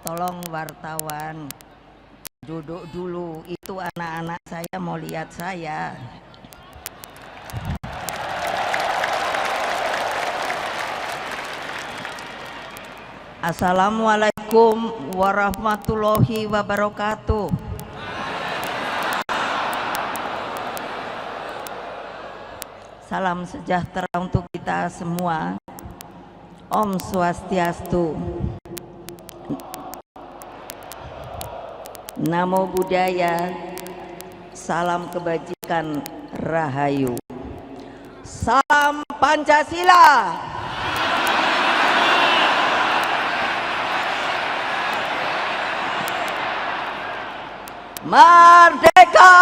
Tolong wartawan duduk dulu, itu anak-anak saya mau lihat saya. Assalamualaikum warahmatullahi wabarakatuh. Salam sejahtera untuk kita semua. Om Swastiastu. Namo Buddhaya. Salam kebajikan, Rahayu. Salam Pancasila. Merdeka!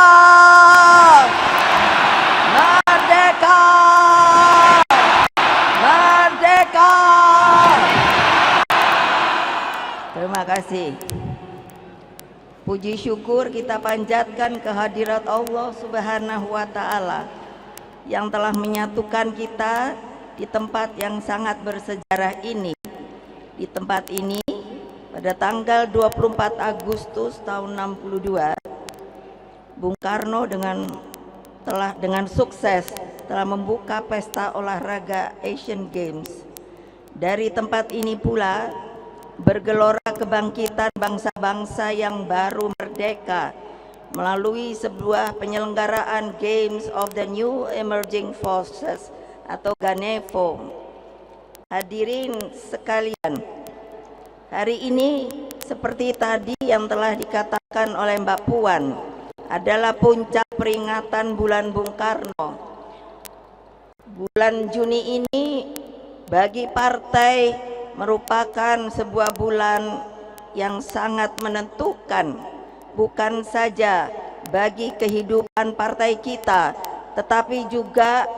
Merdeka! Merdeka! Terima kasih. Puji syukur kita panjatkan kehadirat Allah Subhanahu wa Ta'ala yang telah menyatukan kita di tempat yang sangat bersejarah ini. Di tempat ini pada tanggal 24 Agustus tahun 62, Bung Karno dengan sukses telah membuka pesta olahraga Asian Games. Dari tempat ini pula bergelora kebangkitan bangsa-bangsa yang baru merdeka melalui sebuah penyelenggaraan Games of the New Emerging Forces atau GANEFO. Hadirin sekalian, hari ini seperti tadi yang telah dikatakan oleh Mbak Puan adalah puncak peringatan bulan Bung Karno. Bulan Juni ini bagi partai merupakan sebuah bulan yang sangat menentukan, bukan saja bagi kehidupan partai kita, tetapi juga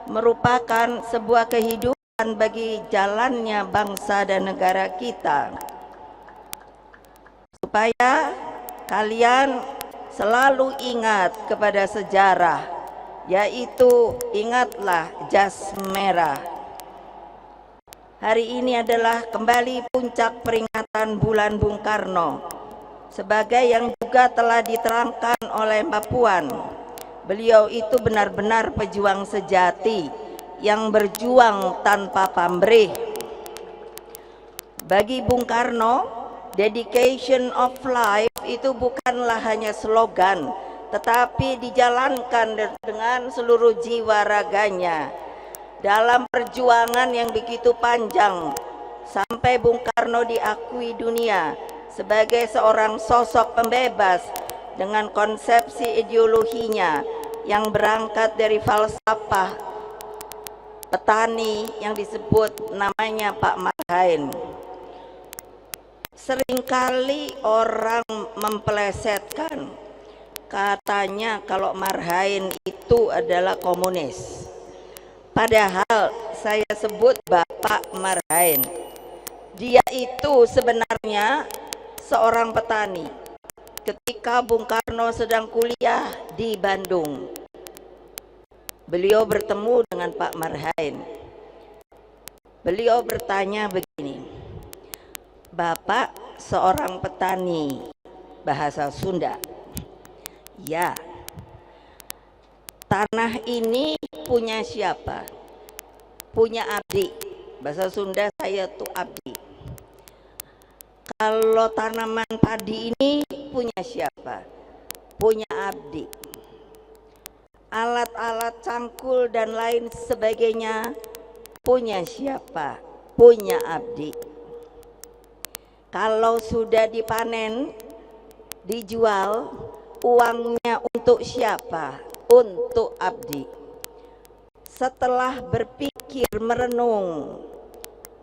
merupakan sebuah kehidupan bagi jalannya bangsa dan negara kita. Supaya kalian selalu ingat kepada sejarah, yaitu ingatlah jas merah. Hari ini adalah kembali puncak peringatan bulan Bung Karno. Sebagai yang juga telah diterangkan oleh Mbak Puan, beliau itu benar-benar pejuang sejati yang berjuang tanpa pamrih. Bagi Bung Karno, dedication of life itu bukanlah hanya slogan, tetapi dijalankan dengan seluruh jiwa raganya. Dalam perjuangan yang begitu panjang, sampai Bung Karno diakui dunia sebagai seorang sosok pembebas dengan konsepsi ideologinya yang berangkat dari falsafah petani yang disebut namanya Pak Marhain. Seringkali orang mempelesetkan, katanya kalau Marhain itu adalah komunis. Padahal saya sebut Bapak Marhain. Dia itu sebenarnya seorang petani. Ketika Bung Karno sedang kuliah di Bandung, beliau bertemu dengan Pak Marhain. Beliau bertanya begini, Bapak seorang petani bahasa Sunda? Ya. Tanah ini punya siapa? Punya abdi. Bahasa Sunda saya tuh abdi. Kalau tanaman padi ini punya siapa? Punya abdi. Alat-alat cangkul dan lain sebagainya punya siapa? Punya abdi. Kalau sudah dipanen, dijual, uangnya untuk siapa? Untuk abdi. Setelah berpikir merenung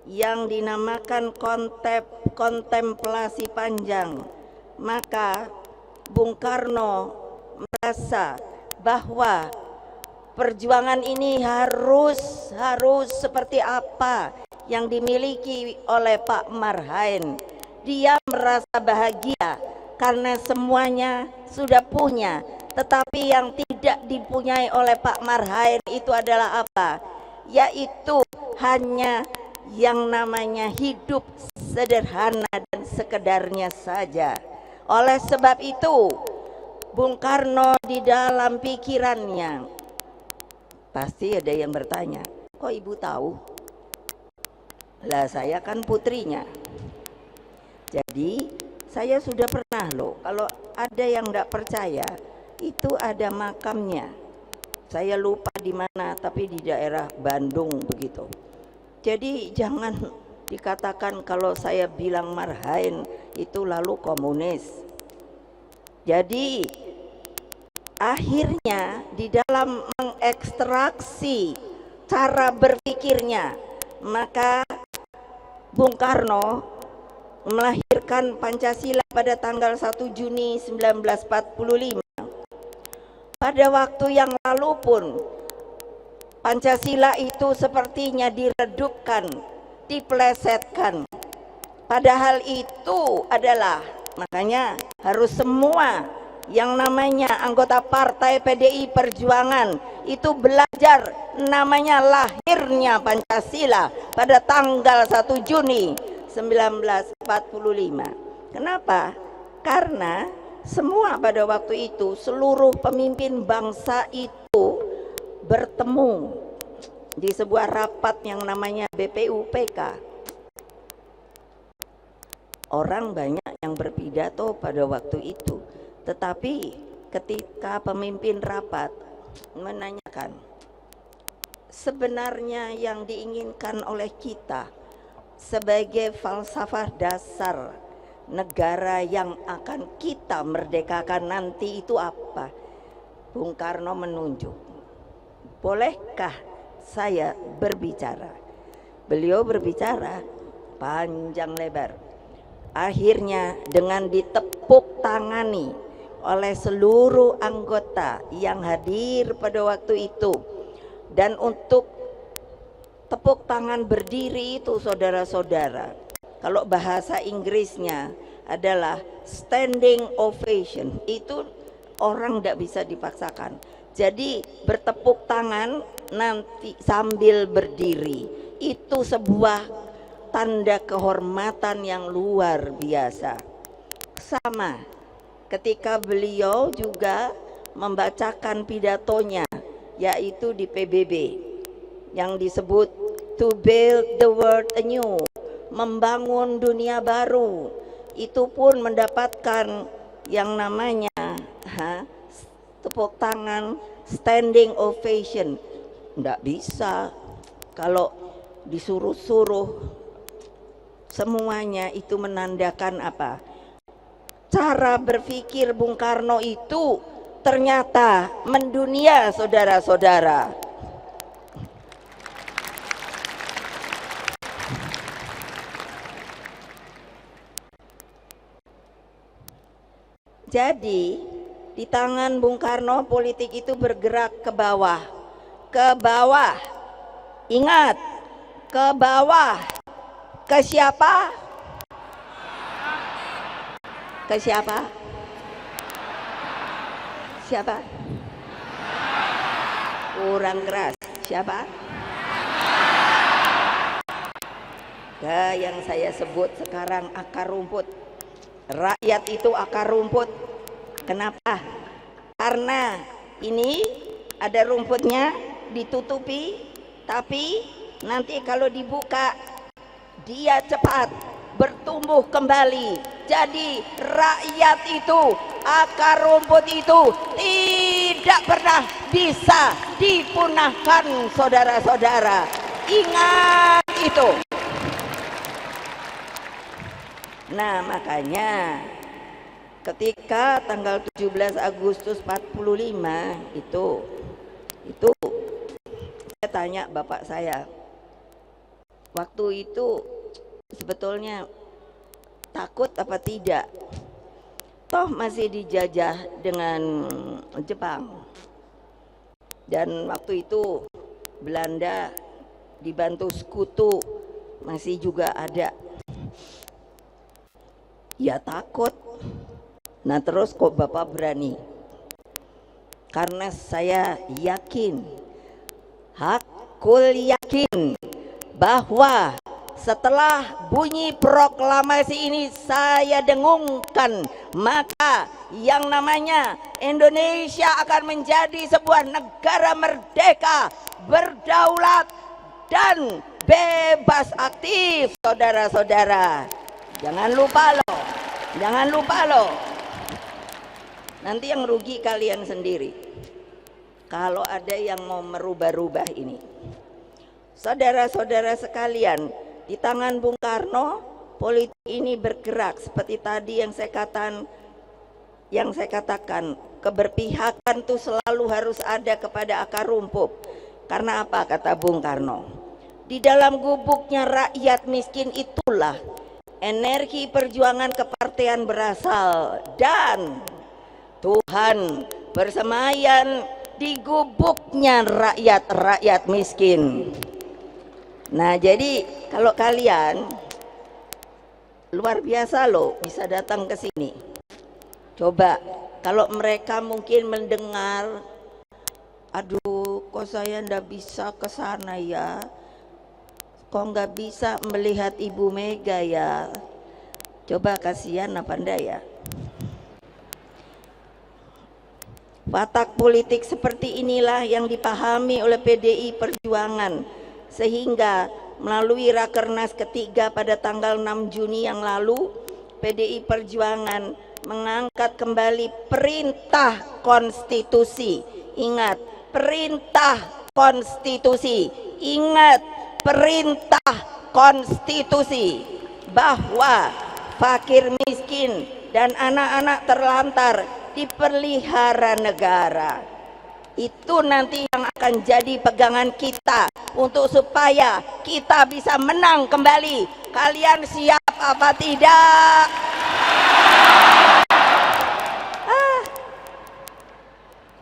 yang dinamakan kontemplasi panjang, maka Bung Karno merasa bahwa perjuangan ini harus seperti apa yang dimiliki oleh Pak Marhain. Dia merasa bahagia karena semuanya sudah punya, tetapi yang tidak dipunyai oleh Pak Marhain itu adalah apa? yaitu hanya yang namanya hidup sederhana dan sekedarnya saja. Oleh sebab itu, Bung Karno di dalam pikirannya, pasti ada yang bertanya, kok ibu tahu? Lah saya kan putrinya. Jadi saya sudah pernah loh, kalau ada yang tidak percaya, itu ada makamnya. Saya lupa di mana, tapi di daerah Bandung begitu. Jadi jangan dikatakan kalau saya bilang Marhain itu lalu komunis. Jadi akhirnya di dalam mengekstraksi cara berpikirnya, maka Bung Karno melahirkan Pancasila pada tanggal 1 Juni 1945. Pada waktu yang lalu pun Pancasila itu sepertinya diredupkan, diplesetkan. Padahal itu adalah, makanya harus semua yang namanya anggota partai PDI Perjuangan itu belajar namanya lahirnya Pancasila pada tanggal 1 Juni 1945. Kenapa? Karena semua pada waktu itu seluruh pemimpin bangsa itu bertemu di sebuah rapat yang namanya BPUPK. Orang banyak yang berpidato pada waktu itu, tetapi ketika pemimpin rapat menanyakan, sebenarnya yang diinginkan oleh kita sebagai falsafah dasar negara yang akan kita merdekakan nanti itu apa? Bung Karno menunjuk, bolehkah saya berbicara? Beliau berbicara panjang lebar. Akhirnya dengan ditepuk tangani oleh seluruh anggota yang hadir pada waktu itu. Dan untuk tepuk tangan berdiri itu saudara-saudara, kalau bahasa Inggrisnya adalah standing ovation, itu orang tidak bisa dipaksakan. Jadi bertepuk tangan nanti sambil berdiri itu sebuah tanda kehormatan yang luar biasa. Sama ketika beliau juga membacakan pidatonya, yaitu di PBB yang disebut to build the world anew, membangun dunia baru. Itu pun mendapatkan yang namanya tepuk tangan standing ovation. Nggak bisa kalau disuruh-suruh. Semuanya itu menandakan apa? Cara berpikir Bung Karno itu ternyata mendunia, saudara-saudara. Jadi di tangan Bung Karno politik itu bergerak ke bawah. Ke bawah. Ingat, ke bawah. Ke siapa? Ke siapa? Siapa? Kurang keras. Siapa? Ke yang saya sebut sekarang akar rumput. Rakyat itu akar rumput. Kenapa? Karena ini ada rumputnya ditutupi, tapi nanti kalau dibuka dia cepat bertumbuh kembali. Jadi rakyat itu, akar rumput itu tidak pernah bisa dipunahkan, saudara-saudara. Ingat itu. Nah, makanya ketika tanggal 17 Agustus 45 itu saya tanya bapak saya, waktu itu sebetulnya takut apa tidak? Toh masih dijajah dengan Jepang, dan waktu itu Belanda dibantu sekutu masih juga ada. Ya takut. Nah terus kok bapak berani? Karena saya yakin hak Kul yakin bahwa setelah bunyi proklamasi ini saya dengungkan, maka yang namanya Indonesia akan menjadi sebuah negara merdeka, berdaulat, dan bebas aktif, saudara-saudara. Jangan lupa loh, jangan lupa loh. Nanti yang rugi kalian sendiri kalau ada yang mau merubah-rubah ini. Saudara-saudara sekalian, di tangan Bung Karno politik ini bergerak seperti tadi yang saya katakan, keberpihakan itu selalu harus ada kepada akar rumput. Karena apa kata Bung Karno? Di dalam gubuknya rakyat miskin itulah energi perjuangan kepartean berasal, dan Tuhan bersemayam di gubuknya rakyat miskin. Nah, jadi kalau kalian luar biasa loh bisa datang ke sini. Coba kalau mereka mungkin mendengar, aduh kok saya ndak bisa ke sana ya, kok nggak bisa melihat Ibu Mega ya. Coba kasihan apa ndak ya. Watak politik seperti inilah yang dipahami oleh PDI Perjuangan, sehingga melalui Rakernas ketiga pada tanggal 6 Juni yang lalu, PDI Perjuangan mengangkat kembali perintah konstitusi. Ingat, perintah konstitusi. Ingat, perintah konstitusi bahwa fakir miskin dan anak-anak terlantar dipelihara negara. Itu nanti yang akan jadi pegangan kita untuk supaya kita bisa menang kembali. Kalian siap apa tidak?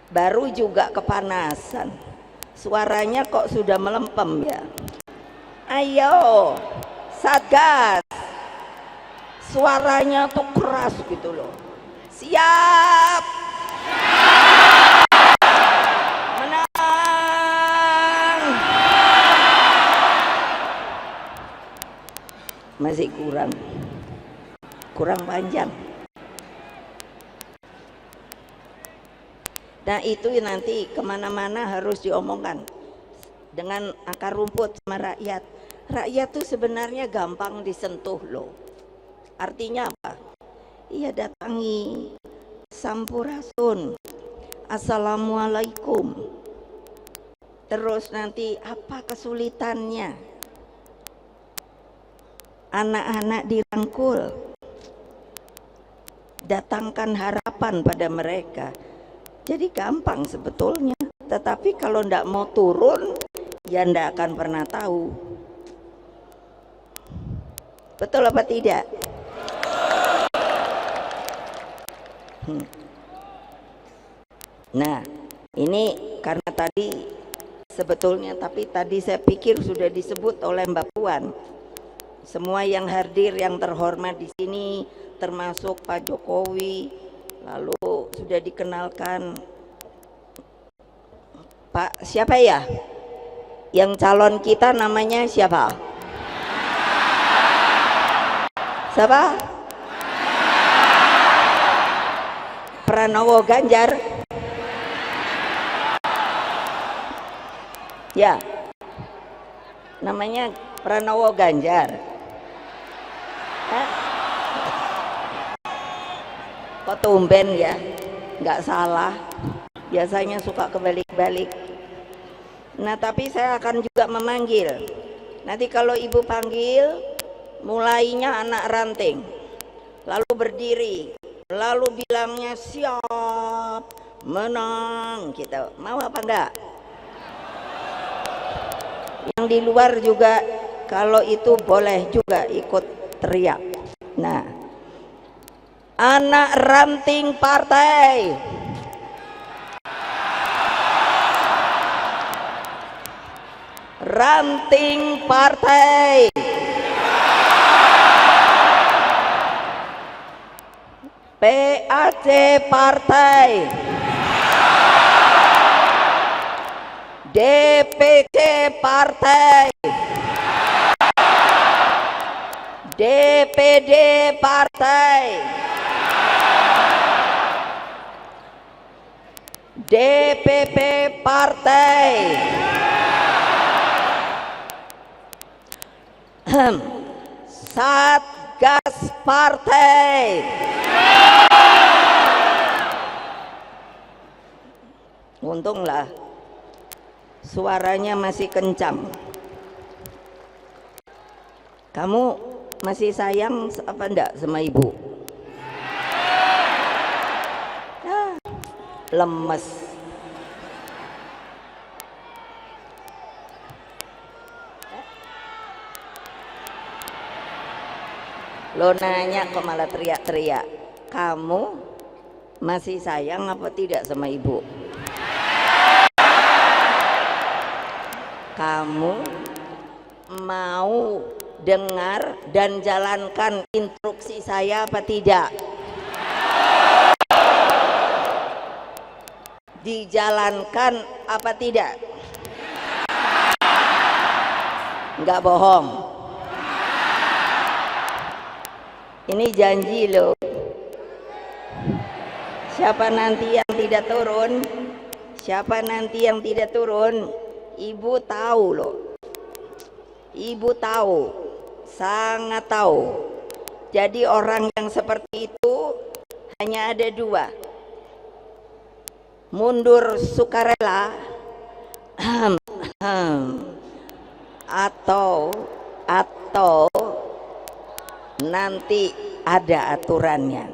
Baru juga kepanasan, suaranya kok sudah melempem ya. Ayo Satgas, suaranya tuh keras gitu loh. Siap, menang. Masih kurang panjang. Nah itu nanti kemana-mana harus diomongkan dengan akar rumput sama rakyat. Rakyat tuh sebenarnya gampang disentuh loh. Artinya apa? Iya, datangi, sampurasun, assalamualaikum. Terus nanti apa kesulitannya? Anak-anak dirangkul, datangkan harapan pada mereka. Jadi gampang sebetulnya. Tetapi kalau ndak mau turun, ya ndak akan pernah tahu. Betul apa tidak? Nah, ini karena tadi sebetulnya, tapi tadi saya pikir sudah disebut oleh Mbak Puan. Semua yang hadir, yang terhormat di sini, termasuk Pak Jokowi, lalu sudah dikenalkan Pak siapa ya? Yang calon kita namanya siapa? Siapa? Pranowo Ganjar. Ya, namanya Pranowo Ganjar. Hah? Kok tumben ya? Nggak salah. Biasanya suka kebalik-balik. Nah, tapi saya akan juga memanggil. Nanti kalau ibu panggil, mulainya anak ranting, lalu berdiri, lalu bilangnya siap, menang, gitu. Mau apa enggak? Yang di luar juga kalau itu boleh juga ikut teriak. Nah, anak ranting partai, ranting partai, PAC partai, DPC Partai, DPD Partai, DPP Partai, Satgas Partai. Untunglah suaranya masih kencang. Kamu masih sayang apa enggak sama ibu? Ah, lemes. Lo nanya kok malah teriak-teriak. Kamu masih sayang apa tidak sama ibu? Kamu mau dengar dan jalankan instruksi saya apa tidak? Dijalankan apa tidak? Enggak bohong. Ini janji loh. Siapa nanti yang tidak turun? Siapa nanti yang tidak turun? Ibu tahu loh. Ibu tahu, sangat tahu. Jadi orang yang seperti itu hanya ada dua. Mundur sukarela atau nanti ada aturannya.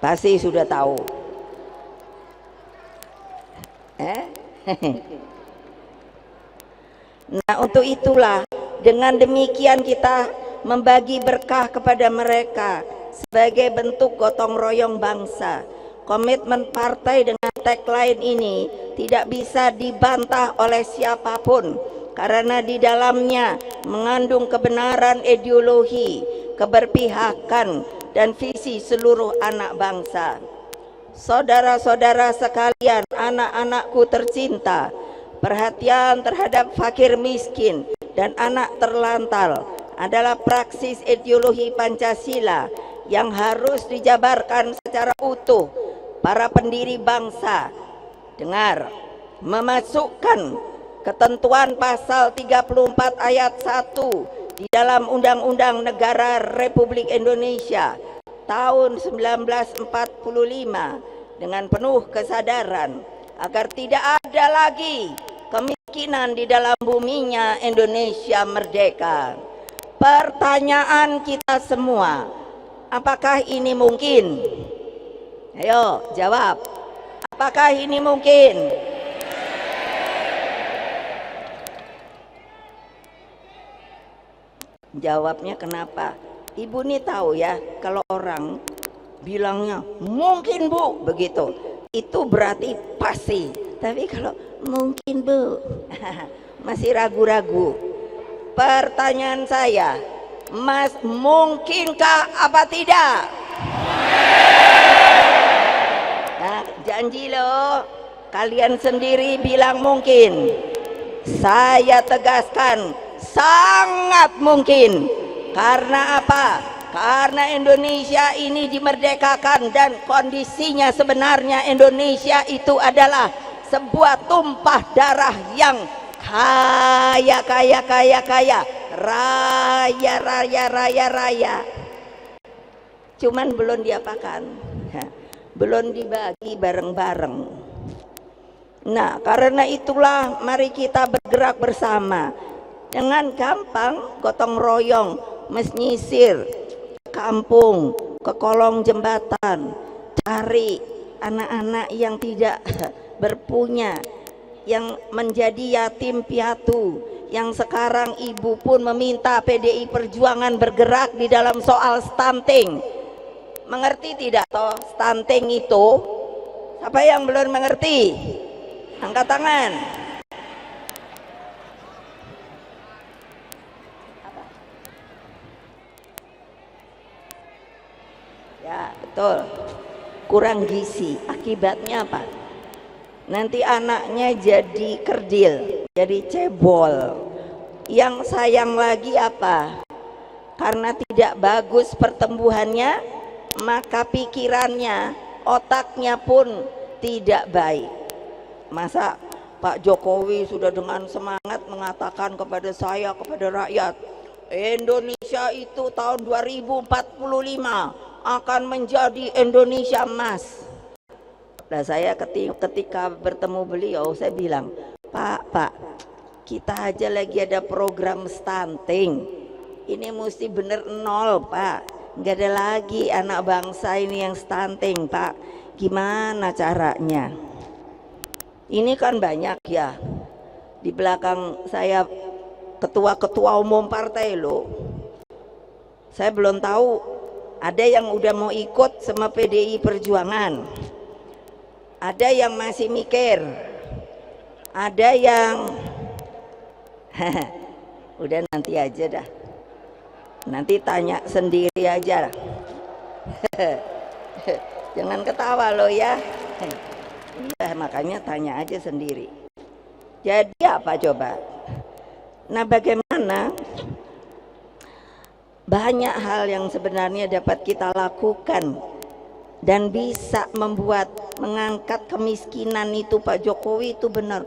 Pasti sudah tahu. Nah, untuk itulah dengan demikian kita membagi berkah kepada mereka sebagai bentuk gotong royong bangsa. Komitmen partai dengan tagline ini tidak bisa dibantah oleh siapapun karena di dalamnya mengandung kebenaran ideologi, keberpihakan, dan visi seluruh anak bangsa. Saudara-saudara sekalian, anak-anakku tercinta, perhatian terhadap fakir miskin dan anak terlantar adalah praksis ideologi Pancasila yang harus dijabarkan secara utuh para pendiri bangsa. Dengar, memasukkan ketentuan pasal 34 ayat 1 di dalam Undang-Undang Negara Republik Indonesia tahun 1945 dengan penuh kesadaran agar tidak ada lagi kemiskinan di dalam buminya Indonesia merdeka. Pertanyaan kita semua, apakah ini mungkin? Ayo jawab, apakah ini mungkin? Jawabnya kenapa? Ibu nih tahu ya, kalau orang bilangnya mungkin Bu begitu, itu berarti pasti. Tapi kalau mungkin Bu masih ragu-ragu. Pertanyaan saya, Mas, mungkinkah apa tidak? Nah, janji loh, kalian sendiri bilang mungkin. Saya tegaskan, sangat mungkin. Karena apa? Karena Indonesia ini dimerdekakan dan kondisinya sebenarnya Indonesia itu adalah sebuah tumpah darah yang kaya, raya. Cuman belum diapakan, belum dibagi bareng-bareng. Nah, karena itulah mari kita bergerak bersama dengan gampang, gotong royong, menyisir kampung, ke kolong jembatan, cari anak-anak yang tidak berpunya, yang menjadi yatim piatu, yang sekarang ibu pun meminta PDI Perjuangan bergerak di dalam soal stunting. Mengerti tidak toh stunting itu? Siapa yang belum mengerti? Angkat tangan. Ya betul, kurang gizi. Akibatnya apa? nanti anaknya jadi kerdil, jadi cebol. Yang sayang lagi apa? Karena tidak bagus pertumbuhannya, maka pikirannya, otaknya pun tidak baik. Masa Pak Jokowi sudah dengan semangat mengatakan kepada saya, kepada rakyat, Indonesia itu tahun 2045 akan menjadi Indonesia emas. Nah, saya ketika bertemu beliau, saya bilang, Pak, kita aja lagi ada program stunting. Ini mesti bener nol, Pak. Nggak ada lagi anak bangsa ini yang stunting, Pak. Gimana caranya? Ini kan banyak ya. Di belakang saya ketua-ketua umum partai loh. Saya belum tahu ada yang udah mau ikut sama PDI Perjuangan. Ada yang masih mikir. Ada yang udah nanti aja dah. Nanti tanya sendiri aja. Jangan ketawa lo ya. Iya, makanya tanya aja sendiri. Jadi apa coba? Nah, bagaimana banyak hal yang sebenarnya dapat kita lakukan dan bisa membuat mengangkat kemiskinan itu. Pak Jokowi itu benar,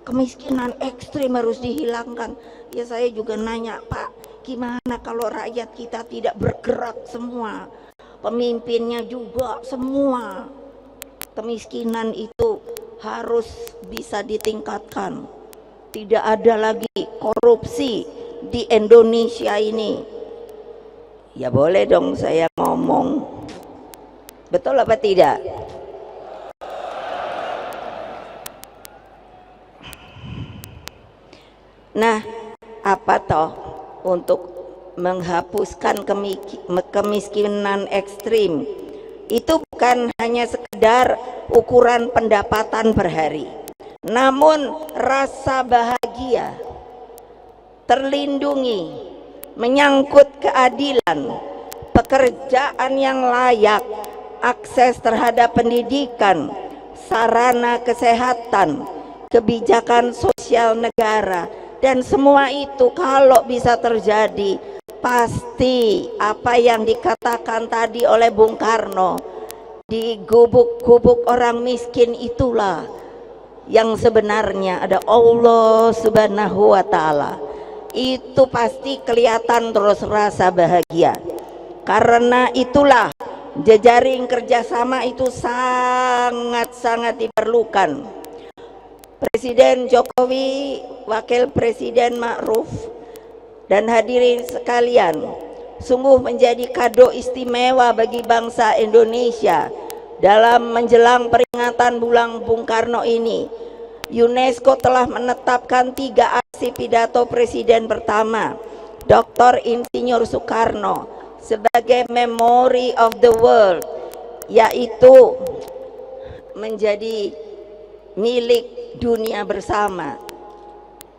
kemiskinan ekstrim harus dihilangkan. Ya saya juga nanya, Pak, gimana kalau rakyat kita tidak bergerak semua, pemimpinnya juga semua? Kemiskinan itu harus bisa ditingkatkan. Tidak ada lagi korupsi di Indonesia ini. Ya boleh dong saya ngomong. Betul apa tidak? Nah, apa toh untuk menghapuskan kemiskinan ekstrim? Itu bukan hanya sekedar ukuran pendapatan per hari, namun rasa bahagia, terlindungi, menyangkut keadilan, pekerjaan yang layak, akses terhadap pendidikan, sarana kesehatan, kebijakan sosial negara, dan semua itu kalau bisa terjadi, pasti apa yang dikatakan tadi oleh Bung Karno, di gubuk-gubuk orang miskin itulah yang sebenarnya ada Allah Subhanahu wa Ta'ala. Itu pasti kelihatan terus rasa bahagia. Karena itulah jejaring kerjasama itu sangat-sangat diperlukan. Presiden Jokowi, Wakil Presiden Ma'ruf, dan hadirin sekalian, sungguh menjadi kado istimewa bagi bangsa Indonesia dalam menjelang peringatan Bulan Bung Karno ini. UNESCO telah menetapkan 3 aksi pidato Presiden pertama, Dr. Insinyur Soekarno, sebagai Memory of the World, yaitu menjadi milik dunia bersama.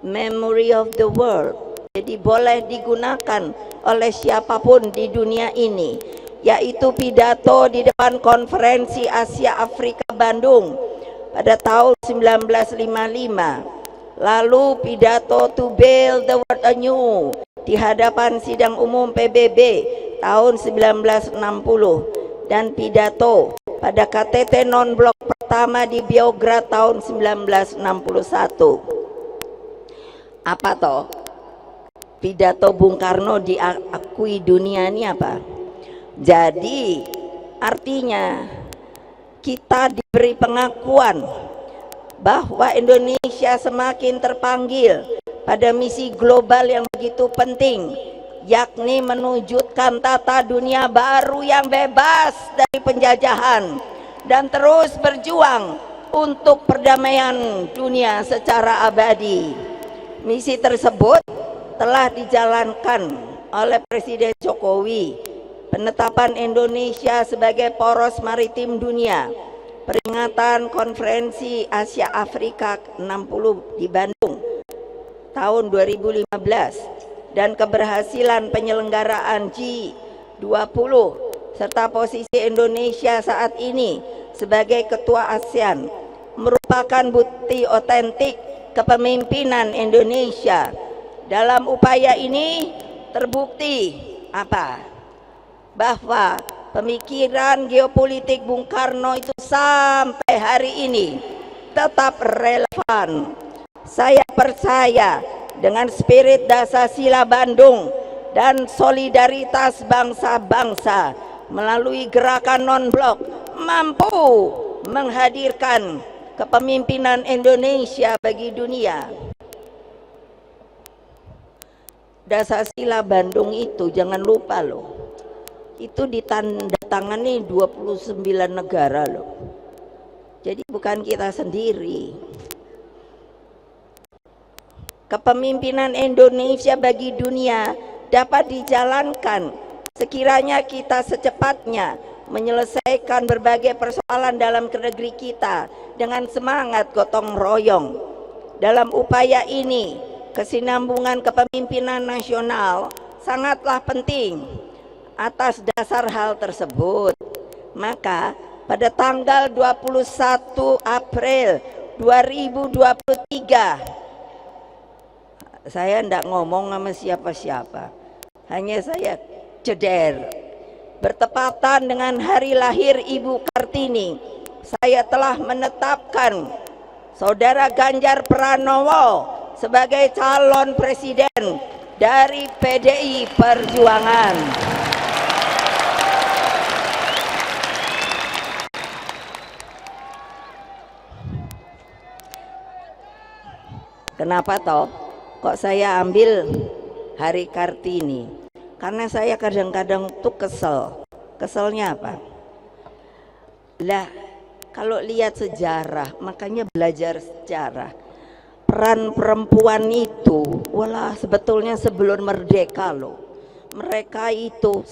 Memory of the World, jadi boleh digunakan oleh siapapun di dunia ini, yaitu pidato di depan Konferensi Asia Afrika Bandung pada tahun 1955, lalu pidato to build the world anew di hadapan sidang umum PBB tahun 1960, dan pidato pada KTT non-blok pertama di Beograd tahun 1961. Apa toh? Pidato Bung Karno diakui dunia ini apa? Jadi artinya kita diberi pengakuan bahwa Indonesia semakin terpanggil pada misi global yang begitu penting, yakni menwujudkan tata dunia baru yang bebas dari penjajahan dan terus berjuang untuk perdamaian dunia secara abadi. Misi tersebut telah dijalankan oleh Presiden Jokowi, penetapan Indonesia sebagai poros maritim dunia, peringatan Konferensi Asia Afrika 60 di Bandung tahun 2015, dan keberhasilan penyelenggaraan G20 serta posisi Indonesia saat ini sebagai ketua ASEAN merupakan bukti otentik kepemimpinan Indonesia. Dalam upaya ini terbukti apa? Bahwa pemikiran geopolitik Bung Karno itu sampai hari ini tetap relevan. Saya percaya dengan spirit Dasar-Sila Bandung dan solidaritas bangsa-bangsa melalui gerakan non-blok mampu menghadirkan kepemimpinan Indonesia bagi dunia. Dasar-Sila Bandung itu jangan lupa loh, itu ditandatangani 29 negara loh. Jadi bukan kita sendiri. Kepemimpinan Indonesia bagi dunia dapat dijalankan sekiranya kita secepatnya menyelesaikan berbagai persoalan dalam negeri kita dengan semangat gotong royong. Dalam upaya ini, kesinambungan kepemimpinan nasional sangatlah penting. Atas dasar hal tersebut, maka pada tanggal 21 April 2023, saya tidak ngomong sama siapa-siapa, hanya saya ceder, bertepatan dengan hari lahir Ibu Kartini, saya telah menetapkan Saudara Ganjar Pranowo sebagai calon presiden dari PDI Perjuangan. Kenapa toh kok saya ambil hari Kartini? Karena saya kadang-kadang tuh kesel. Keselnya apa? Lah, kalau lihat sejarah, makanya belajar sejarah. Peran perempuan itu, walah sebetulnya sebelum merdeka loh. Mereka itu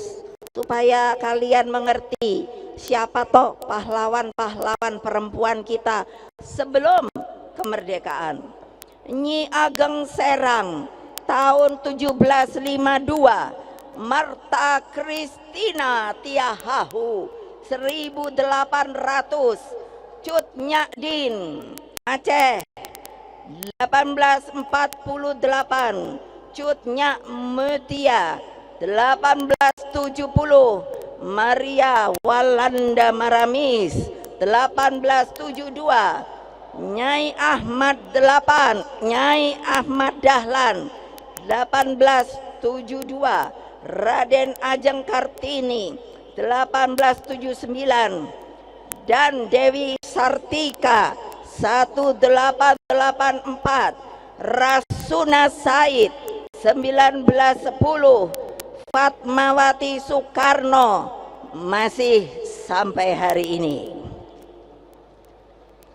supaya kalian mengerti siapa toh pahlawan-pahlawan perempuan kita sebelum kemerdekaan. Nyi Ageng Serang tahun 1752, Marta Kristina Tiahahu 1800, Cut Nyak Din Aceh 1848, Cut Nyak Mutia 1870, Maria Walanda Maramis 1872, Nyai Ahmad Dahlan 1872, Raden Ajeng Kartini 1879, dan Dewi Sartika 1884, Rasuna Said 1910, Fatmawati Soekarno masih sampai hari ini.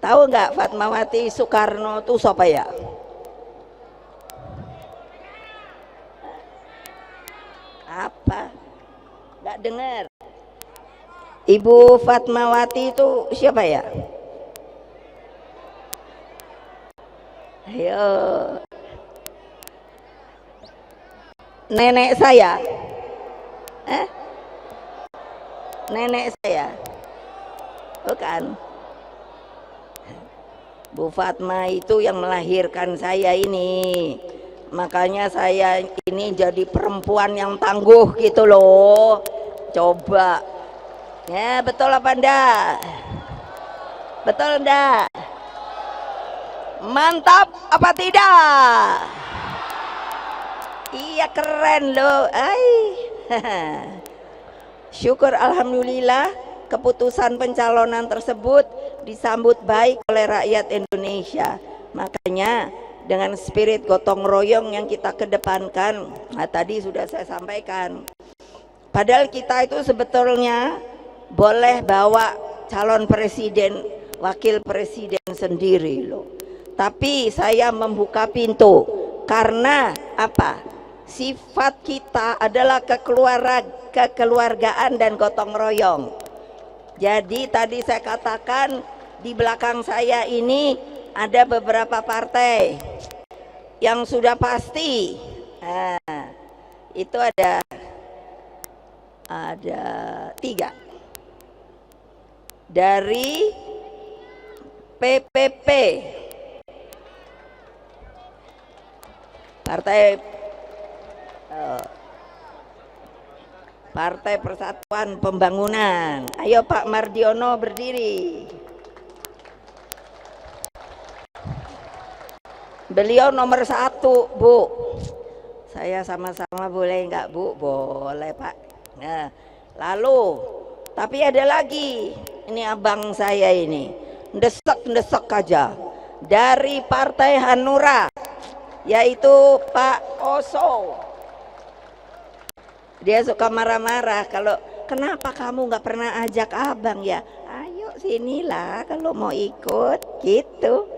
Tahu nggak Fatmawati Soekarno itu siapa ya? Apa? Nggak dengar? Ibu Fatmawati itu siapa ya? Ayo. Nenek saya. Nenek saya. Bukan. Bu Fatma itu yang melahirkan saya ini. Makanya saya ini jadi perempuan yang tangguh gitu loh. Coba. Ya, betul apa enggak? Betul enggak? Mantap apa tidak? Iya, keren loh. Syukur alhamdulillah keputusan pencalonan tersebut disambut baik oleh rakyat Indonesia. Makanya dengan spirit gotong royong yang kita kedepankan, tadi sudah saya sampaikan, padahal kita itu sebetulnya boleh bawa calon presiden, wakil presiden sendiri loh, tapi saya membuka pintu karena apa? Sifat kita adalah kekeluargaan dan gotong royong. Jadi tadi saya katakan di belakang saya ini ada beberapa partai yang sudah pasti. Nah, itu ada 3 dari PPP, Partai Persatuan Pembangunan. Ayo Pak Mardiono berdiri. Beliau nomor 1, Bu. Saya sama-sama boleh nggak, Bu? Boleh, Pak. Nah, lalu, tapi ada lagi. Ini abang saya ini, ndesek aja. Dari Partai Hanura, yaitu Pak Oso. Dia suka marah-marah kalau kenapa kamu nggak pernah ajak abang ya? Ayo sinilah kalau mau ikut gitu.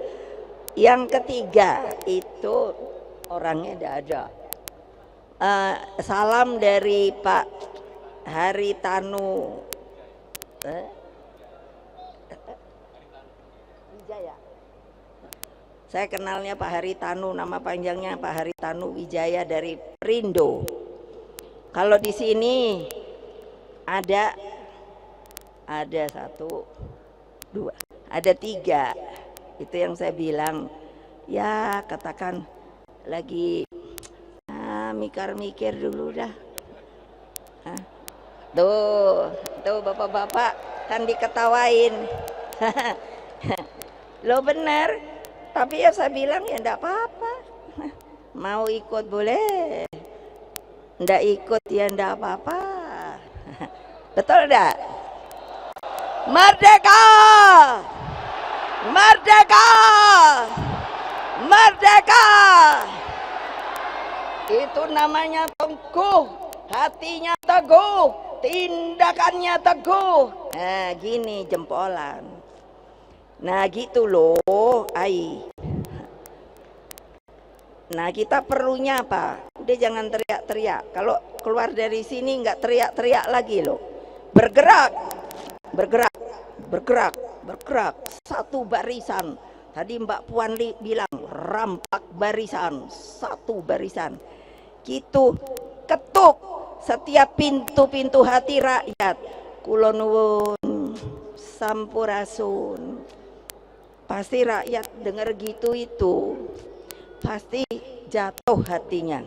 Yang ketiga itu orangnya tidak ada. Salam dari Pak Haritanu Wijaya. Saya kenalnya Pak Haritanu, nama panjangnya Pak Haritanu Wijaya dari Perindo. Kalau di sini ada 1, 2, ada 3. Itu yang saya bilang, ya katakan lagi mikir dulu dah. Tuh bapak-bapak kan diketawain. Lo benar, tapi ya saya bilang ya enggak apa-apa. Mau ikut boleh, ndak ikut ya ndak apa-apa. Betul ndak? Merdeka! Merdeka! Merdeka! Itu namanya teguh, hatinya teguh, tindakannya teguh. Nah gini jempolan. Nah gitu loh, ai. Nah kita perlunya apa? Udah jangan teriak-teriak. Kalau keluar dari sini nggak teriak-teriak lagi loh. Bergerak, bergerak, bergerak, bergerak. Satu barisan. Tadi Mbak Puan bilang rampak barisan, satu barisan. Gitu ketuk setiap pintu-pintu hati rakyat. Kula nuwun sampurasun. Pasti rakyat dengar gitu itu pasti jatuh hatinya.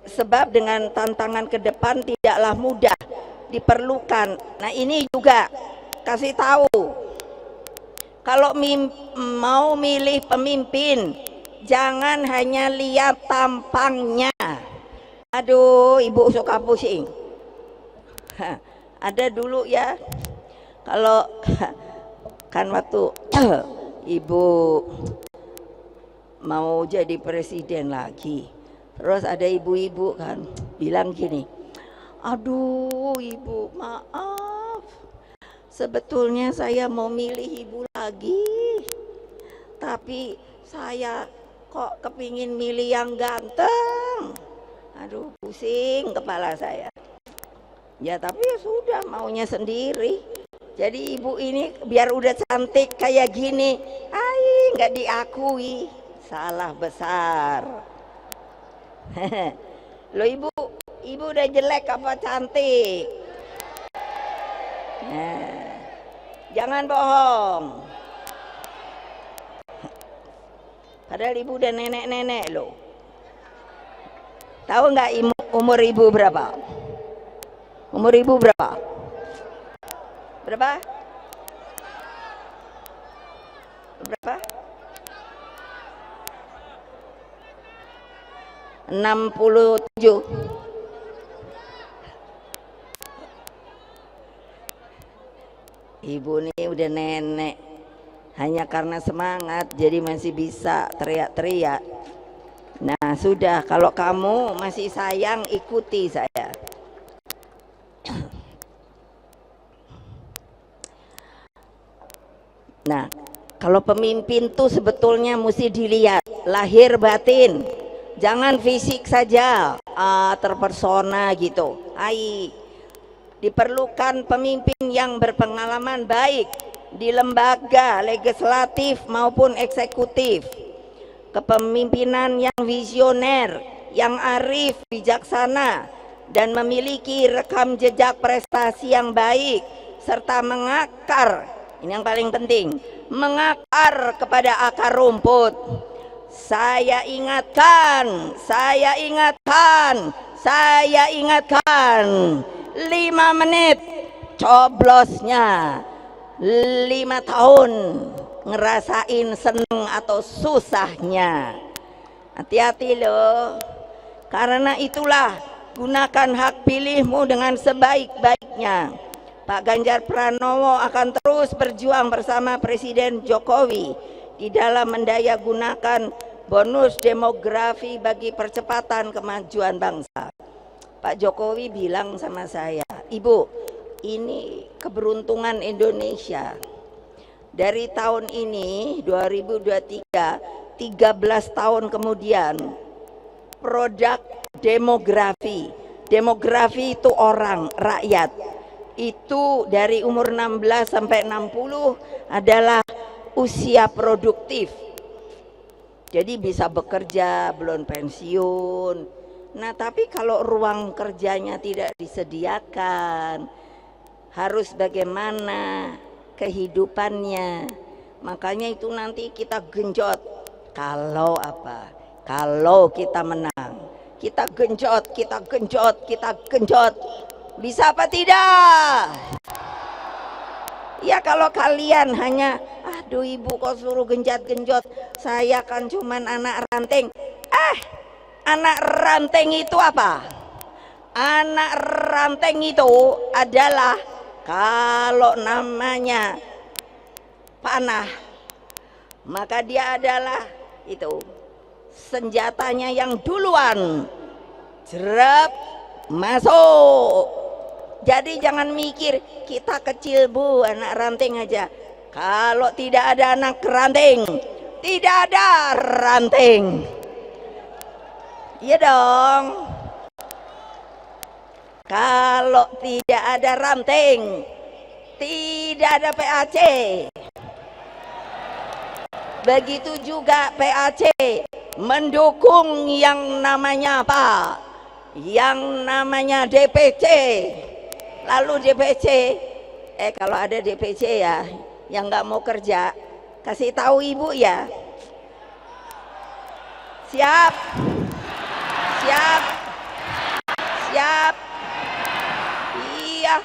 Sebab dengan tantangan ke depan tidaklah mudah, diperlukan. Nah ini juga kasih tahu, kalau mau milih pemimpin jangan hanya lihat tampangnya. Aduh ibu suka pusing. Ada dulu ya, kalau kan waktu ibu mau jadi presiden lagi, terus ada ibu-ibu kan bilang gini, aduh ibu maaf, sebetulnya saya mau milih ibu lagi, tapi saya kok kepingin milih yang ganteng. Aduh pusing kepala saya. Ya tapi ya sudah, maunya sendiri. Jadi ibu ini biar udah cantik kayak gini, nggak diakui, salah besar. Loh ibu udah jelek apa cantik? Nah, jangan bohong. Padahal ibu udah nenek-nenek loh. Tahu nggak umur ibu berapa? Umur ibu berapa? Berapa? Berapa? 67. Ibu nih udah nenek, hanya karena semangat jadi masih bisa teriak-teriak. Nah sudah, kalau kamu masih sayang ikuti saya. Nah kalau pemimpin tuh sebetulnya mesti dilihat lahir batin, jangan fisik saja, terpersona gitu. Diperlukan pemimpin yang berpengalaman baik di lembaga legislatif maupun eksekutif, kepemimpinan yang visioner, yang arif, bijaksana, dan memiliki rekam jejak prestasi yang baik serta mengakar, ini yang paling penting, mengakar kepada akar rumput. Saya ingatkan, 5 menit coblosnya, 5 tahun ngerasain seneng atau susahnya. Hati-hati loh. Karena itulah gunakan hak pilihmu dengan sebaik-baiknya. Pak Ganjar Pranowo akan terus berjuang bersama Presiden Jokowi di dalam mendayagunakan bonus demografi bagi percepatan kemajuan bangsa. Pak Jokowi bilang sama saya, Ibu, ini keberuntungan Indonesia. Dari tahun ini 2023, 13 tahun kemudian, produk demografi itu orang, rakyat, itu dari umur 16 sampai 60 adalah usia produktif, jadi bisa bekerja belum pensiun. Nah, tapi kalau ruang kerjanya tidak disediakan, harus bagaimana kehidupannya? Makanya itu nanti kita genjot. Kalau apa? Kalau kita menang, kita genjot. Bisa apa tidak? Ya kalau kalian hanya, aduh ibu kok suruh genjot, saya kan cuman anak ranting. Anak ranting itu apa? Anak ranting itu adalah kalau namanya panah, maka dia adalah itu senjatanya yang duluan jerap masuk. Jadi jangan mikir kita kecil bu, anak ranting aja. Kalau tidak ada anak ranting, tidak ada ranting. Iya dong. Kalau tidak ada ranting, tidak ada PAC. Begitu juga PAC mendukung yang namanya apa? Yang namanya DPC. Lalu DPC, kalau ada DPC ya, yang nggak mau kerja, kasih tahu ibu ya. Siap. Iya,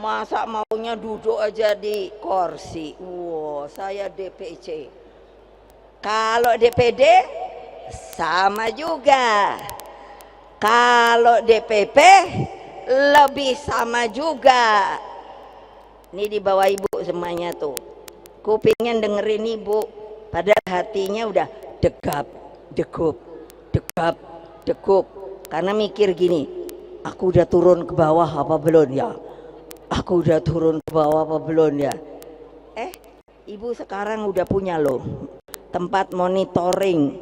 masa maunya duduk aja di kursi. Wow, saya DPC. Kalau DPD sama juga. Kalau DPP lebih sama juga. Ini di bawah ibu semuanya tuh. Kupingnya dengerin ibu, padahal hatinya udah degap, degup. Karena mikir gini, aku udah turun ke bawah apa belum ya? Ibu sekarang udah punya loh tempat monitoring.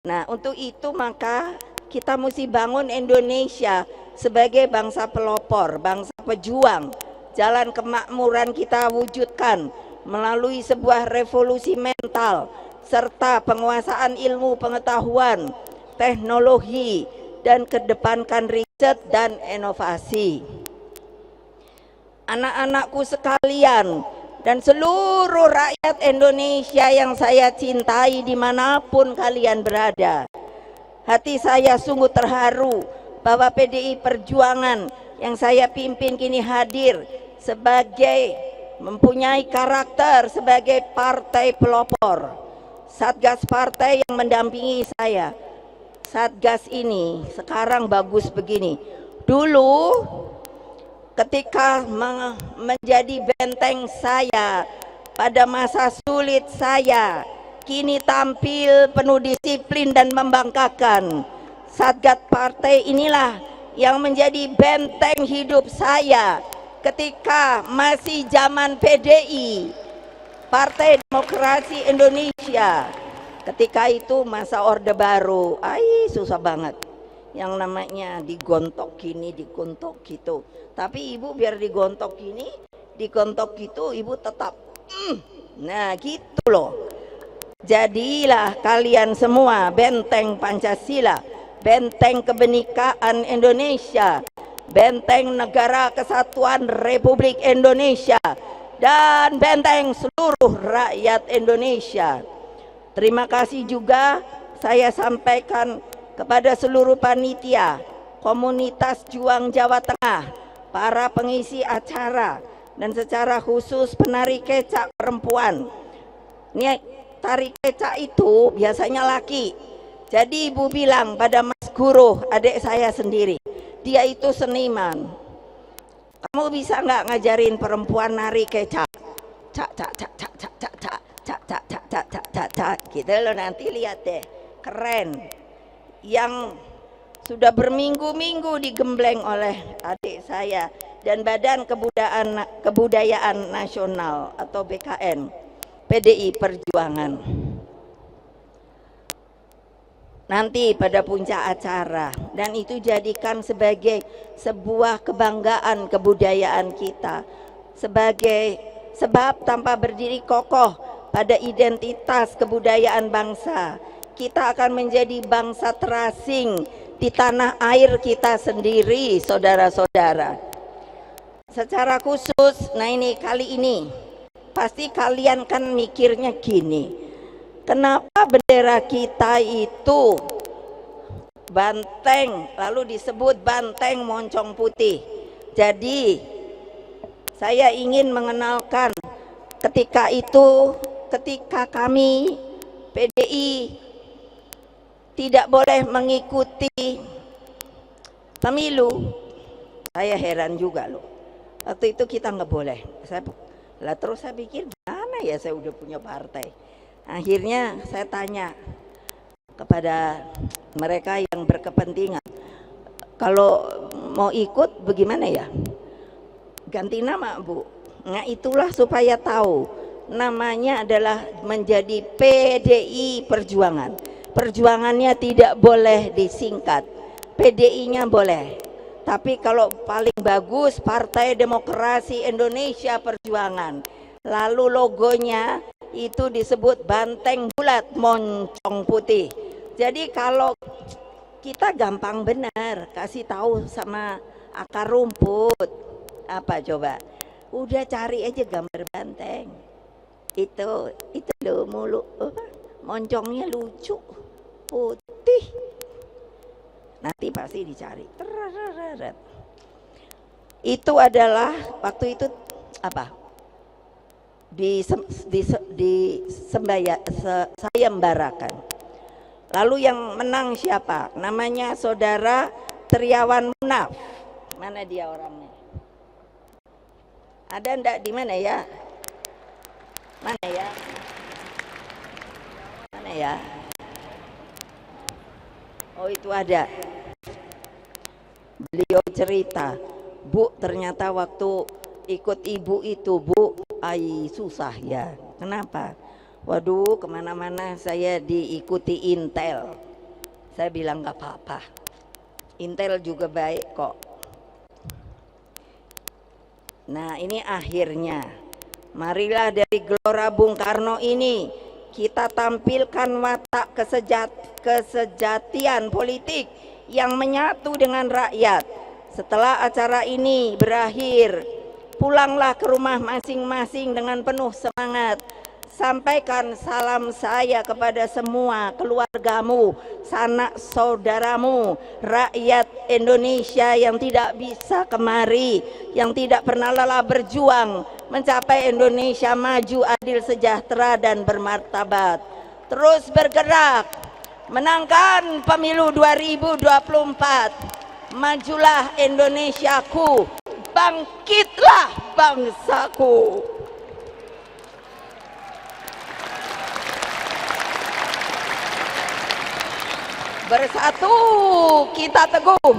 Nah, untuk itu maka kita mesti bangun Indonesia sebagai bangsa pelopor, bangsa pejuang. Jalan kemakmuran kita wujudkan melalui sebuah revolusi mental serta penguasaan ilmu pengetahuan, teknologi, dan kedepankan riset dan inovasi. Anak-anakku sekalian dan seluruh rakyat Indonesia yang saya cintai dimanapun kalian berada, hati saya sungguh terharu bahwa PDI Perjuangan yang saya pimpin kini hadir sebagai mempunyai karakter sebagai partai pelopor. Satgas partai yang mendampingi saya. Satgas ini sekarang bagus begini. Dulu ketika menjadi benteng saya pada masa sulit saya, kini tampil penuh disiplin dan membanggakan. Satgas partai inilah yang menjadi benteng hidup saya ketika masih zaman PDI, Partai Demokrasi Indonesia. Ketika itu masa Orde Baru, susah banget. Yang namanya digontok gini, digontok gitu. Tapi ibu biar digontok gini, digontok gitu, ibu tetap. Nah gitu loh. Jadilah kalian semua benteng Pancasila, benteng kebenekaan Indonesia, benteng Negara Kesatuan Republik Indonesia, dan benteng seluruh rakyat Indonesia. Terima kasih juga saya sampaikan kepada seluruh panitia, komunitas Juang Jawa Tengah, para pengisi acara, dan secara khusus penari kecak perempuan. Ini tari kecak itu biasanya laki. Jadi ibu bilang pada Mas Guru, adik saya sendiri, dia itu seniman. Kamu bisa nggak ngajarin perempuan nari kecak? Cak cak cak cak cak cak cak cak cak cak cak cak cak cak gitu loh, nanti lihat deh, keren. Yang sudah berminggu-minggu digembleng oleh adik saya dan Badan Kebudayaan Nasional atau BKN PDI Perjuangan. Nanti pada puncak acara, dan itu jadikan sebagai sebuah kebanggaan kebudayaan kita, sebagai sebab tanpa berdiri kokoh pada identitas kebudayaan bangsa, kita akan menjadi bangsa terasing di tanah air kita sendiri, saudara-saudara. Secara khusus, nah ini kali ini pasti kalian kan mikirnya gini, kenapa bendera kita itu banteng, lalu disebut banteng moncong putih. Jadi saya ingin mengenalkan ketika kami PDI tidak boleh mengikuti pemilu, saya heran juga loh. Waktu itu kita nggak boleh. Terus saya pikir gimana ya, saya udah punya partai. Akhirnya saya tanya kepada mereka yang berkepentingan, kalau mau ikut bagaimana ya? Ganti nama, Bu. Nah itulah supaya tahu, namanya adalah menjadi PDI Perjuangan. Perjuangannya tidak boleh disingkat, PDI-nya boleh. Tapi kalau paling bagus Partai Demokrasi Indonesia Perjuangan, lalu logonya itu disebut banteng bulat moncong putih. Jadi kalau kita gampang benar kasih tahu sama akar rumput, apa coba, udah cari aja gambar banteng itu loh, mulut moncongnya lucu putih, nanti pasti dicari. Itu adalah waktu itu apa, sayembarakan. Lalu yang menang siapa? Namanya Saudara Triawan Munaf. Mana dia orangnya? Ada ndak di mana ya? Mana ya? Mana ya? Oh itu ada. Beliau cerita, Bu, ternyata waktu ikut ibu itu, Bu, susah ya. Kenapa? Waduh, kemana-mana saya diikuti Intel. Saya bilang gak apa-apa, Intel juga baik kok. Nah ini akhirnya, marilah dari Gelora Bung Karno ini kita tampilkan watak kesejatian politik yang menyatu dengan rakyat. Setelah acara ini berakhir, pulanglah ke rumah masing-masing dengan penuh semangat. Sampaikan salam saya kepada semua keluargamu, sanak saudaramu, rakyat Indonesia yang tidak bisa kemari, yang tidak pernah lelah berjuang mencapai Indonesia maju, adil, sejahtera, dan bermartabat. Terus bergerak, menangkan pemilu 2024. Majulah Indonesiaku, bangkitlah bangsaku. Bersatu kita teguh,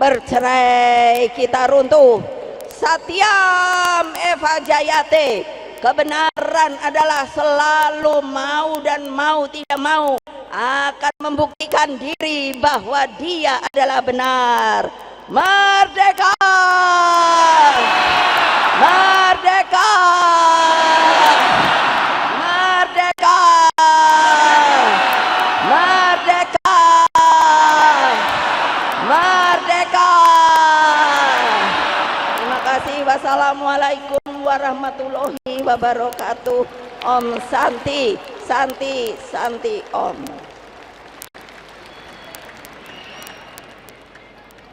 bercerai kita runtuh. Satyam Eva Jayate, kebenaran adalah selalu mau dan mau tidak mau akan membuktikan diri bahwa dia adalah benar. Merdeka! Merdeka! Merdeka! Merdeka! Merdeka! Assalamualaikum warahmatullahi wabarakatuh. Om Santi, Santi, Santi Om.